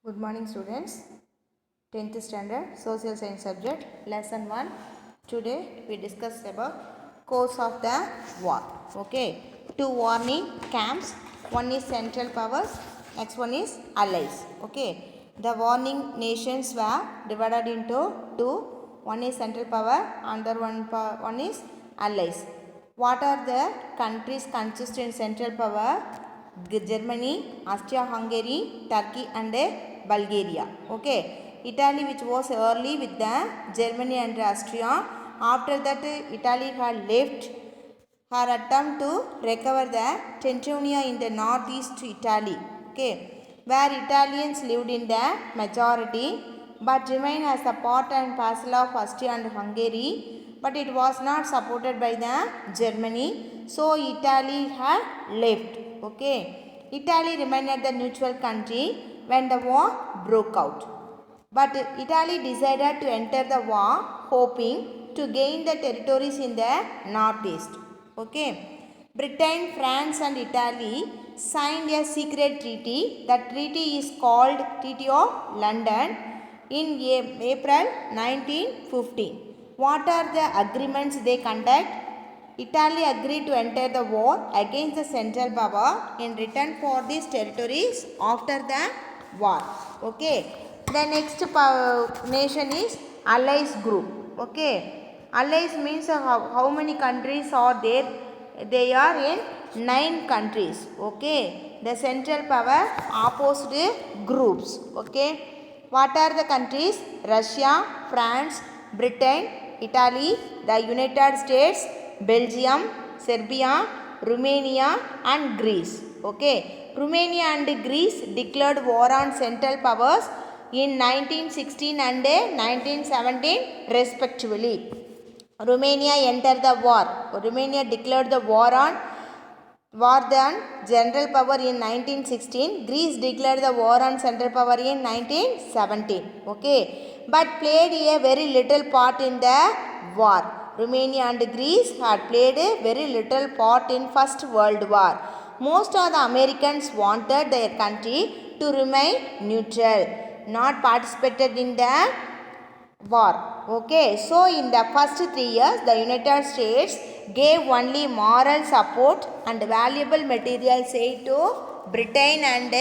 Good morning students. 10th standard social science subject lesson 1. Today we discuss about cause of the war. Okay. Two warning camps. One is Central Powers. Next one is Allies. Okay. The warning nations were divided into two. One is Central Power. Another one is Allies. What are the countries consist in Central Power? Germany, Austria-Hungary, Turkey and Bulgaria. Okay. Italy, which was early with the Germany and Austria. After that, Italy had left her attempt to recover the Teutonic in the northeast Italy. Okay. Where Italians lived in the majority but remained as a part and parcel of Austria and Hungary. But it was not supported by the Germany. So Italy had left. Okay. Italy remained the neutral country when the war broke out. But Italy decided to enter the war hoping to gain the territories in the northeast. Okay. Britain, France and Italy signed a secret treaty. That treaty is called Treaty of London in April 1915. What are the agreements they conduct? Italy agreed to enter the war against the Central Power in return for these territories after the war. Okay. The next nation is Allies group. Okay. Allies means how many countries are there? They are in 9 countries. Okay. The Central Power opposed groups. Okay. What are the countries? Russia, France, Britain, Italy, the United States, Belgium, Serbia, Romania and Greece. Okay. Romania and Greece declared war on Central Powers in 1916 and 1917 respectively. Romania entered the war. Romania declared the war on Central Power in 1916. Greece declared the war on Central Power in 1917. Okay. But played a very little part in the war. Romania and Greece had played a very little part in First World War. Most of the Americans wanted their country to remain neutral, not participated in the war. Okay, so in the first 3 years, the United States gave only moral support and valuable materials aid to Britain and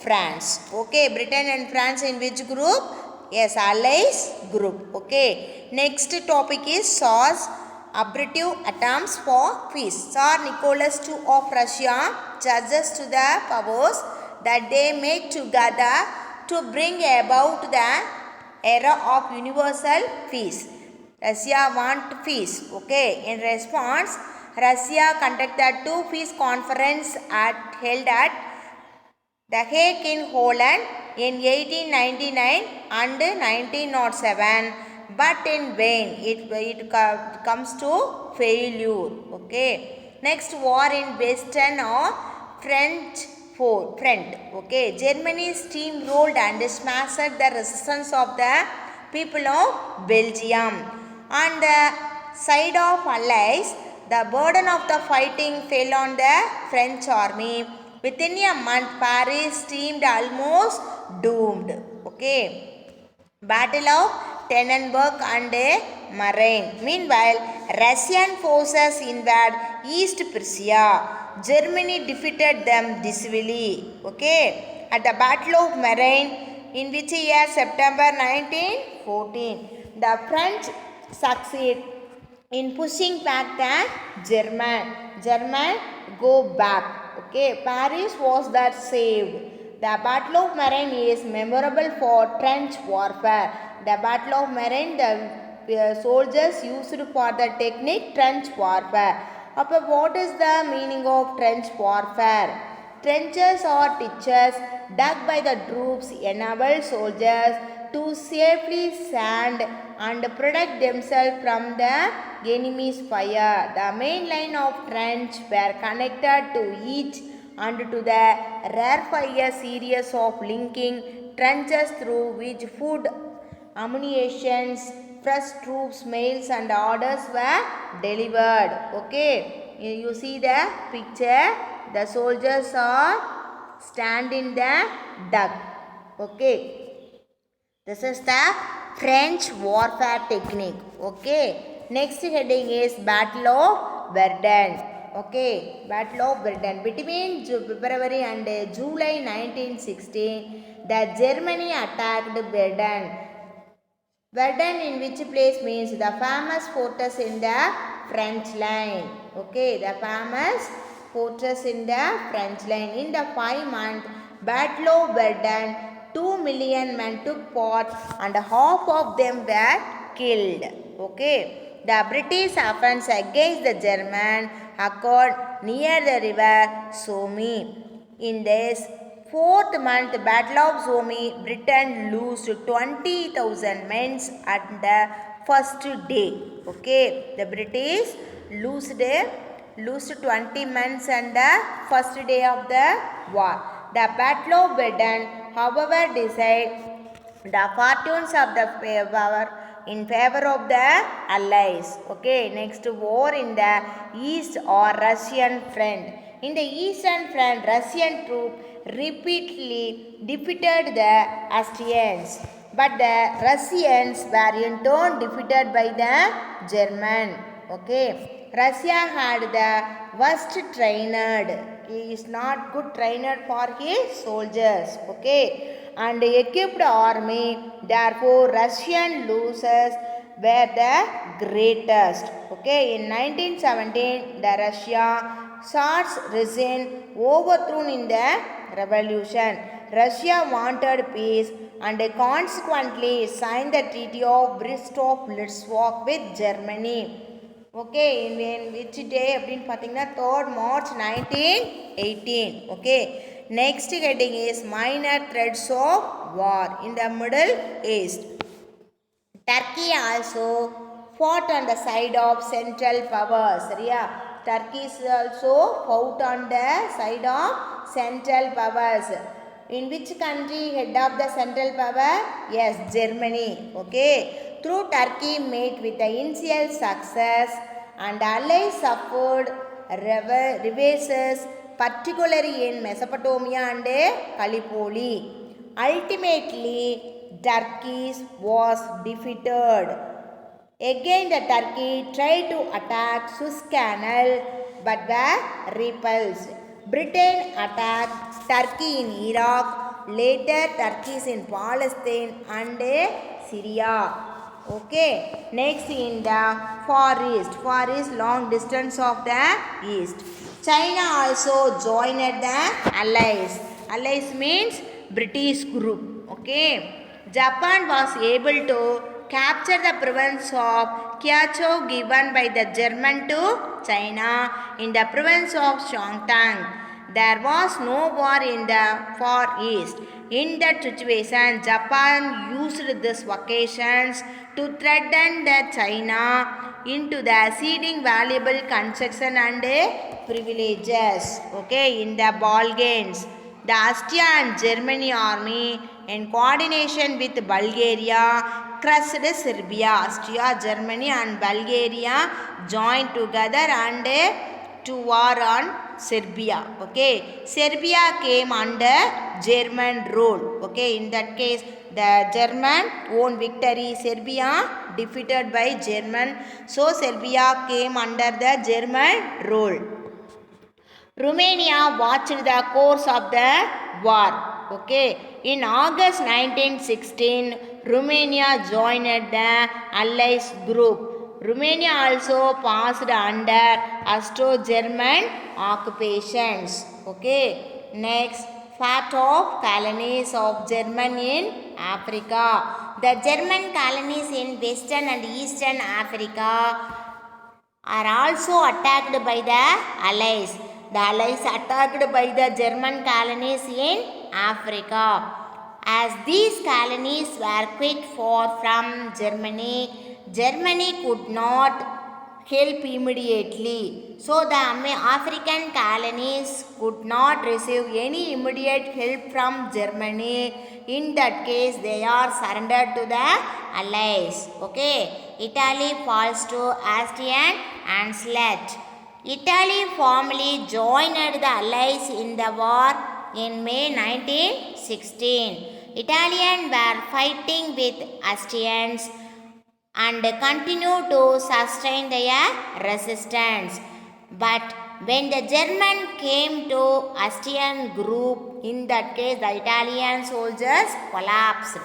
France. Okay, Britain and France in which group? Yes, Allies group. Okay, next topic is Tsar's abortive attempts for peace. Tsar Nicholas II of Russia judges to the powers that they made together to bring about the era of universal peace. Russia want peace. Okay. In response, Russia conducted 2 peace conferences held at The Hague in Holland in 1899 and 1907, but in vain. It comes to failure. Okay. Next, war in Western or French front. Okay. Germany steamrolled and smashed the resistance of the people of Belgium. On the side of Allies, the burden of the fighting fell on the French army. Within a month, Paris seemed almost doomed. Okay. Battle of Tannenberg and Marine. Meanwhile, Russian forces invaded East Prussia. Germany defeated them decisively. Okay. At the Battle of Marine, in which year? September 1914. The French succeed in pushing back the German go back. Okay, Paris was that saved. The Battle of Marine is memorable for trench warfare. The Battle of Marine, the soldiers used for the technique trench warfare. But what is the meaning of trench warfare? Trenches or ditches dug by the troops enable soldiers to safely stand and protect themselves from the enemy's fire. The main line of trench were connected to each and to the rear fire series of linking trenches through which food, ammunition, fresh troops, mails and orders were delivered. Okay, you see the picture. The soldiers are stand in the dug. Okay. This is the French warfare technique. Okay. Next heading is Battle of Verdun. Okay. Battle of Verdun. Between February and July 1916, the Germany attacked Verdun. Verdun in which place means the famous fortress in the French line. Okay. The famous fortress in the French line. In the 5-month Battle of Verdun, 2 million men took part and half of them were killed. Okay. The British offense against the German occurred near the river Somme. In this 4th month Battle of Somme, Britain lost 20,000 men at the first day. Okay. The British lost 20 men on the first day of the war. The Battle of Verdun, however, decided the fortunes of the power in favor of the Allies. Okay, next war in the East or Russian front. In the Eastern front, Russian troops repeatedly defeated the Austrians, but the Russians were in turn defeated by the German. Okay. Russia had the worst trained. He is not good trained for his soldiers. Okay. And equipped army. Therefore, Russian losses were the greatest. Okay. In 1917, the Russia Tsar's regime overthrown in the revolution. Russia wanted peace and consequently signed the Treaty of Brest-Litovsk with Germany. Okay, in which day அப்படின்னு பார்த்தீங்கன்னா 3rd March 1918. Okay, next heading is minor threats of war in the Middle East. Turkey also fought on the side of Central Powers. சரியா, Turkey is also fought on the side of Central Powers. In which country head of the Central Power? Yes, Germany. Okay. Through Turkey met with the initial success and Allies suffered reverses, particularly in Mesopotamia and Gallipoli. Ultimately, Turkey was defeated. Again, the Turkey tried to attack Suez Canal but were repulsed. Britain attacked Turkey in Iraq, later Turkey in Palestine and Syria. Okay, next in the Far East. Far East, long distance of the East. China also joined the Allies. Allies means British group. Okay, Japan was able to capture the province of Kyushu given by the German to China in the province of Shandong. There was no war in the Far East. In that situation, Japan used these occasions to threaten the China into the ceding valuable concession and privileges. Okay, in the Balkans, the Austria and Germany army in coordination with Bulgaria crushed Serbia. Austria, Germany and Bulgaria joined together and to war on Serbia. Okay, Serbia came under German rule. Okay, in that case the German won victory. Serbia defeated by German, so Serbia came under the German rule. Romania watched the course of the war. Okay, in August 1916, Romania joined the Allies group. Romania also passed under Austro-German occupations. Okay, next, fate of colonies of Germany in Africa. The German colonies in Western and Eastern Africa are also attacked by the Allies. The Allies attacked by the German colonies in Africa. As these colonies were quite far from Germany, Germany could not help immediately. So the African colonies could not receive any immediate help from Germany. In that case, they are surrendered to the Allies. Okay, Italy falls to Austrian onslaught. Italy formally joined the Allies in the war in May 1916. Italians were fighting with Austrians and continue to sustain their resistance. But when the German came to Austrian group, in that case the Italian soldiers collapsed.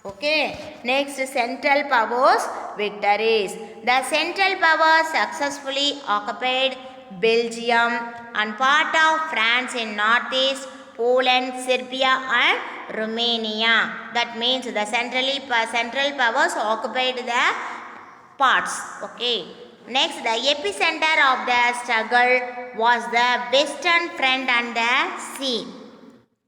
Okay, next Central Powers victories. The Central Powers successfully occupied Belgium and part of France in northeast, Poland, Serbia and Romania. That means the Central Powers occupied the parts. Okay. Next, the epicenter of the struggle was the Western Front and the sea.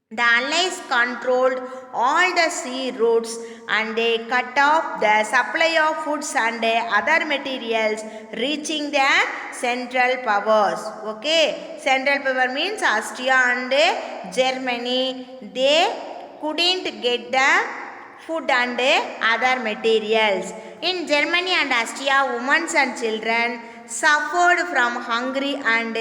The Allies controlled all the sea routes and they cut off the supply of foods and other materials reaching the Central Powers. Okay, Central Power means Austria and Germany. They couldn't get the food and other materials. In Germany and Austria, women and children suffered from hunger and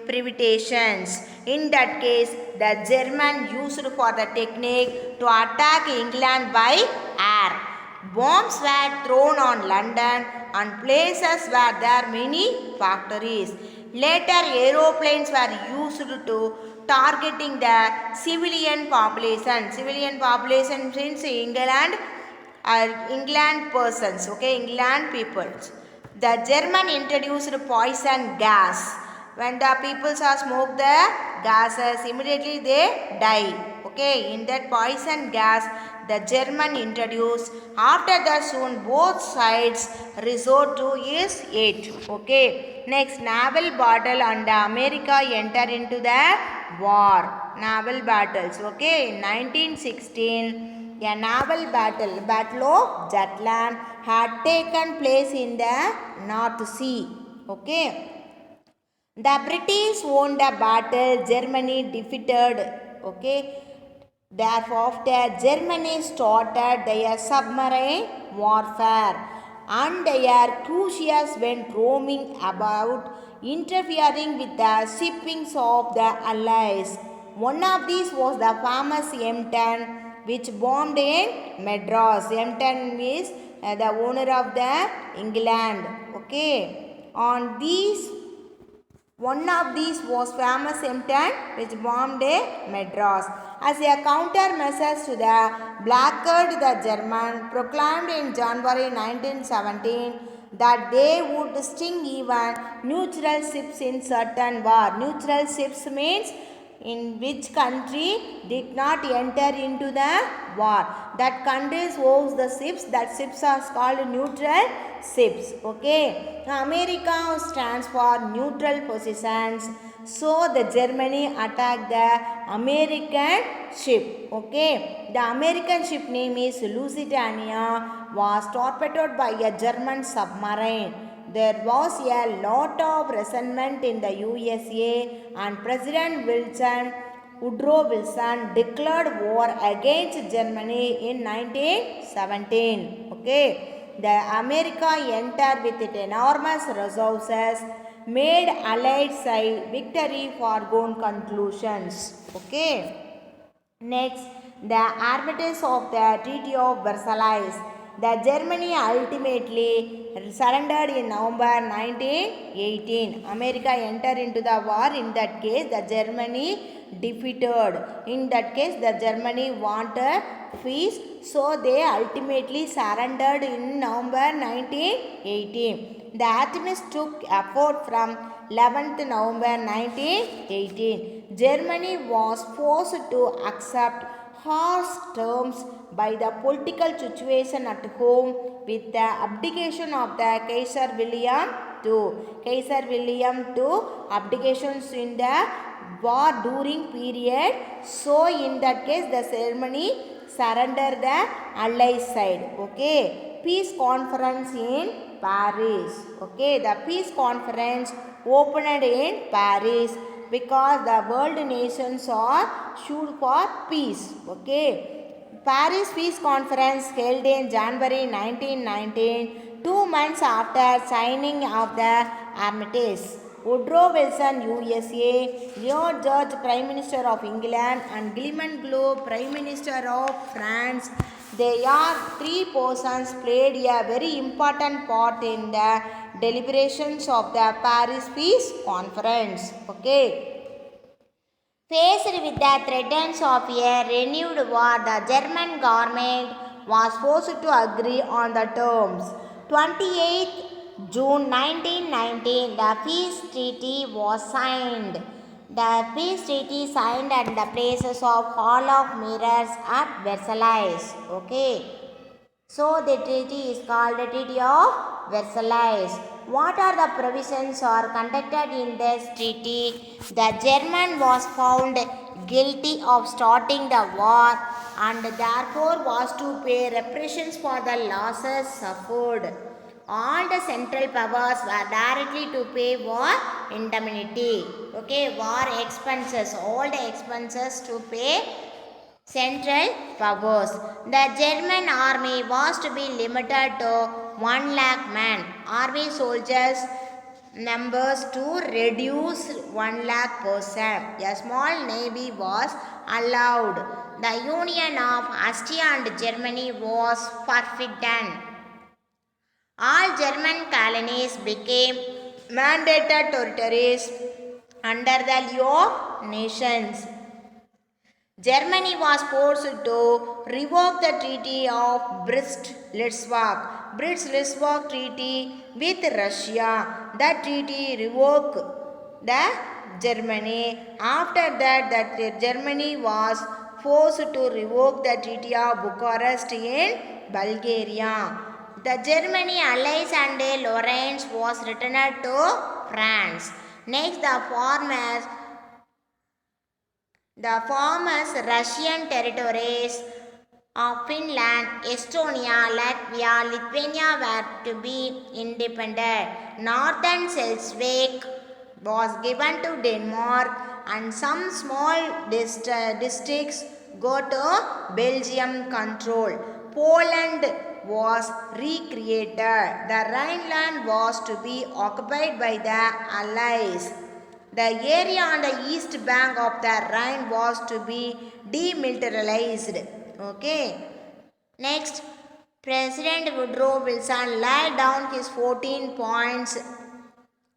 privations. In that case, the German used for the technique to attack England by air. Bombs were thrown on London and places where there are many factories. Later, aeroplanes were used to targeting the civilian population. Civilian population means England persons, okay, England peoples. The German introduced poison gas. When the people saw smoke the gases, immediately they die. Okay, in that poison gas, the German introduced. After that, soon both sides resort to his aid. Okay, next naval battle and America enter into the war. Naval battles. Okay, in 1916, a naval battle, Battle of Jutland, had taken place in the North Sea. Okay. The British won the battle, Germany defeated. Okay. Therefore, after Germany started their submarine warfare and their cruisers went roaming about, interfering with the shippings of the Allies. One of these was the famous M10, which bombed in Madras. M10 is the owner of the England. Okay. On these one of these was famous M10 which bombed Madras. As a countermeasure to the blockade, the Germans proclaimed in January 1917 that they would sink even neutral ships in certain war. Neutral ships means in which country did not enter into the war. That countries owes the ships. That ships are called neutral ships. Okay. America stands for neutral positions. So the Germany attacked the American ship. Okay. The American ship name is Lusitania was torpedoed by a German submarine. There was a lot of resentment in the USA and President Woodrow Wilson declared war against Germany in 1917. Okay. The America entered with its enormous resources, made Allied side victory foregone conclusions. Okay. Next, the armistice of the Treaty of Versailles. The Germany ultimately surrendered in November 1918. America entered into the war. In that case, the Germany defeated. In that case, the Germany wanted peace. So, they ultimately surrendered in November 1918. The armistice took effect from 11th November 1918. Germany was forced to accept harsh terms by the political situation at home with the abdication of the Kaiser William II. Kaiser William II abdications in the war during period. So in that case the ceremony surrender the Allied side. Okay. Peace conference in Paris. Okay. The peace conference opened in Paris because the world nations are sued for peace. Okay. Paris Peace Conference held in January 1919, 2 months after signing of the armistice. Woodrow Wilson, USA, Lloyd George, Prime Minister of England, and Clement Globe, Prime Minister of France. They are three persons played a very important part in the deliberations of the Paris Peace Conference. Okay. Faced with the threats of a renewed war, the German government was forced to agree on the terms. 28th June 1919, the peace treaty was signed. The peace treaty signed at the places of Hall of Mirrors at Versailles. Okay. So the treaty is called the Treaty of Versailles. What are the provisions are conducted in this treaty? The German was found guilty of starting the war and therefore was to pay reparations for the losses suffered. All the central powers were directly to pay war indemnity. Okay, war expenses, all the expenses to pay central powers. The German army was to be limited to 1 lakh men. Army soldiers numbers to reduce 1 lakh person. A small navy was allowed. The union of Austria and Germany was forbidden. All German colonies became mandated territories under the League of Nations. Germany was forced to revoke the Treaty of Brest-Litovsk. Brest-Litovsk Treaty with Russia. The treaty revoked the Germany. After that, Germany was forced to revoke the Treaty of Bucharest in Bulgaria. The Germany allies under Lorraine was returned to France. Next, the former Russian territories of Finland, Estonia, Latvia, Lithuania were to be independent. Northern Schleswig was given to Denmark and some small districts go to Belgium control. Poland was recreated. The Rhineland was to be occupied by the Allies. The area on the east bank of the Rhine was to be demilitarized. Okay. Next, President Woodrow Wilson laid down his 14 points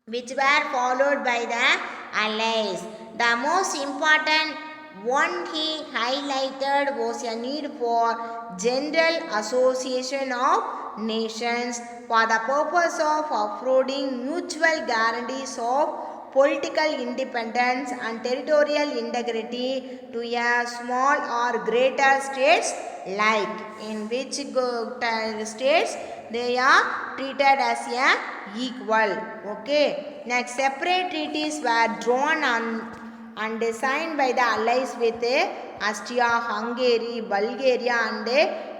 which were followed by the Allies. The most important one he highlighted was a need for general association of nations for the purpose of affording mutual guarantees of political independence and territorial integrity to a small or greater states like, in which states they are treated as a equal. Okay. Next, separate treaties were drawn and signed by the allies with Austria, Hungary, Bulgaria and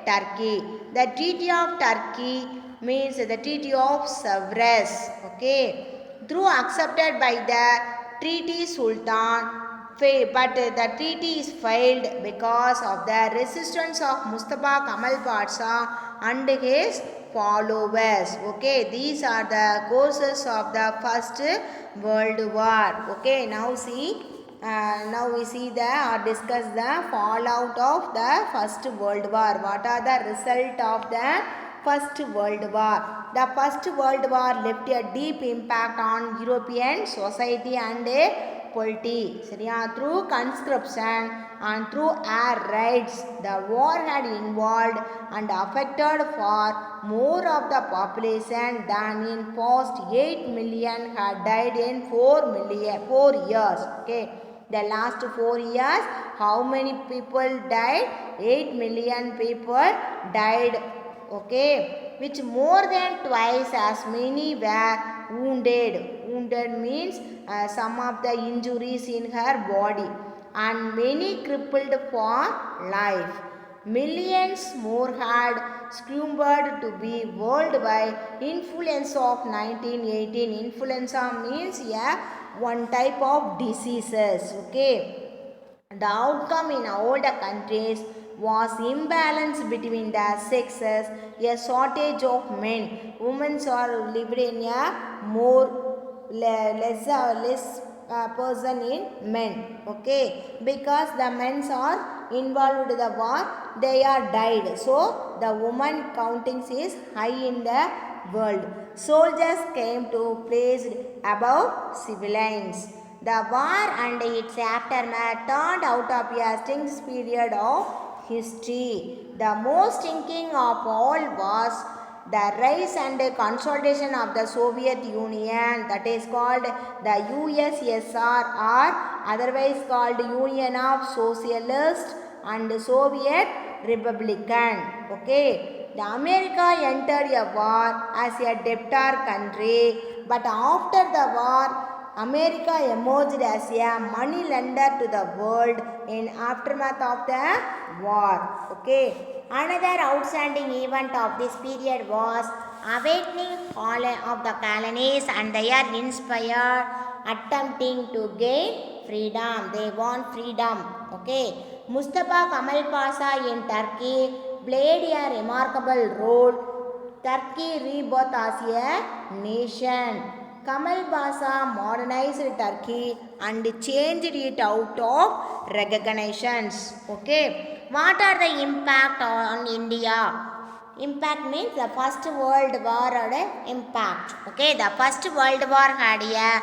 Turkey. The Treaty of Turkey means the Treaty of Sevres. Okay. Though accepted by the treaty Sultan, but the treaty is failed because of the resistance of Mustafa Kemal Pasha and his followers. Okay, these are the causes of the First World War. Okay, now we see or discuss the fallout of the First World War. What are the result of the First World War? The First World War left a deep impact on European society and polity. Through conscription and through air raids, the war had involved and affected far more of the population than in past. 8 million had died in 4 years. Okay. The last 4 years, how many people died? 8 million people died. Okay. Which more than twice as many were wounded. Wounded means some of the injuries in her body and many crippled for life. Millions more had succumbed to be world by influenza of 1918. Influenza means one type of diseases. Okay. The outcome in all the countries was imbalance between the sexes, a shortage of men. Women are lived in a more less person in men, okay, because the men are involved in the war, they are died, so the woman counting is high in the world. Soldiers came to placed above civilians. The war and its aftermath turned out of a distinct period of history. The most thinking of all was the rise and consolidation of the Soviet Union, that is called the USSR, or otherwise called Union of Socialist and Soviet Republican. Okay, the America entered a war as a debtor country, but after the war America emerged as a money lender to the world in aftermath of the war. Okay, another outstanding event of this period was awakening of the colonies and their inspired attempting to gain freedom. They want freedom. Okay, Mustafa Kemal Pasha in Turkey played a remarkable role. Turkey rebirth as a nation. Kemal Pasha modernized Turkey and changed it out of recognitions. Okay, what are the impact on India? Impact means the First World War had an impact. Okay, the First World War had a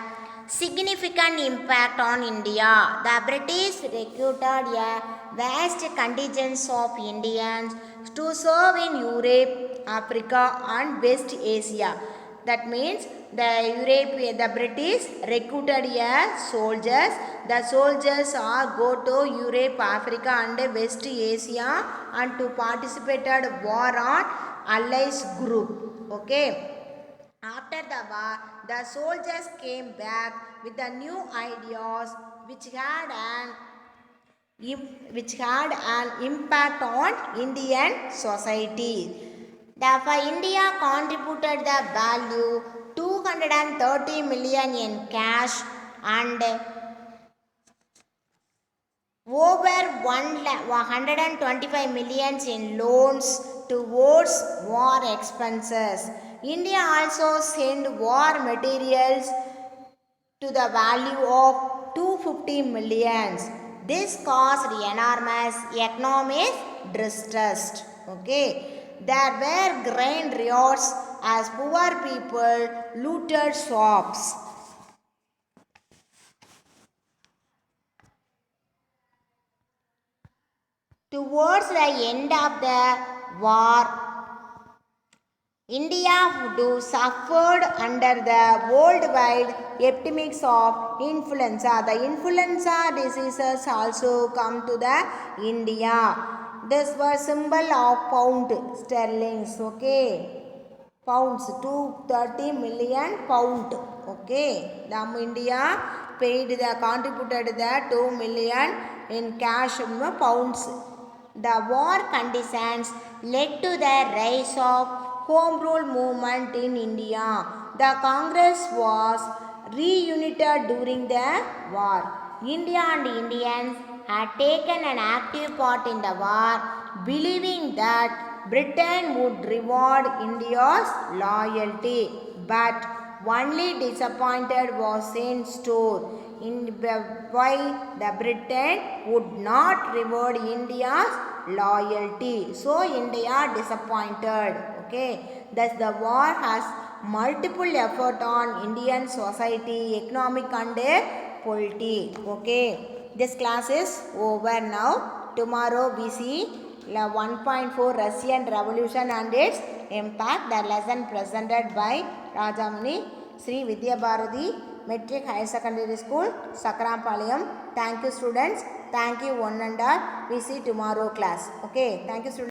significant impact on India. The British recruited a vast contingents of Indians to serve in Europe, Africa and West Asia. That means the British recruited a soldiers. The soldiers are go to Europe, Africa and West Asia and to participated war on Allies group. Okay. After the war, the soldiers came back with the new ideas which had an impact on Indian society. Therefore, India contributed the value 230 million in cash and over 125 million in loans towards war expenses. India also sent war materials to the value of 250 millions. This caused enormous economic distress. Okay, there were grain riots as poor people looted shops. Towards the end of the war, India suffered under the worldwide epidemics of influenza. The influenza diseases also come to the India. This was symbol of pound sterlings. Okay, pounds, 230 million pound. Okay, the India contributed the 2 million in cash pounds. The war conditions led to the rise of Home Rule movement in India. The Congress was reunited during the war. India and Indians had taken an active part in the war, believing that Britain would reward India's loyalty. But only disappointed was in store in why the Britain would not reward India's loyalty. So India disappointed. Okay, thus the war has multiple effort on Indian society, economic and politics. Okay, this class is over now. Tomorrow we see 1.4 Russian Revolution and its impact. The lesson presented by Rajamani Sri Vidya Bharati Metric Higher Secondary School, Sakrampalayam. Thank you students. Thank you one and all. We see tomorrow class. Okay, thank you students.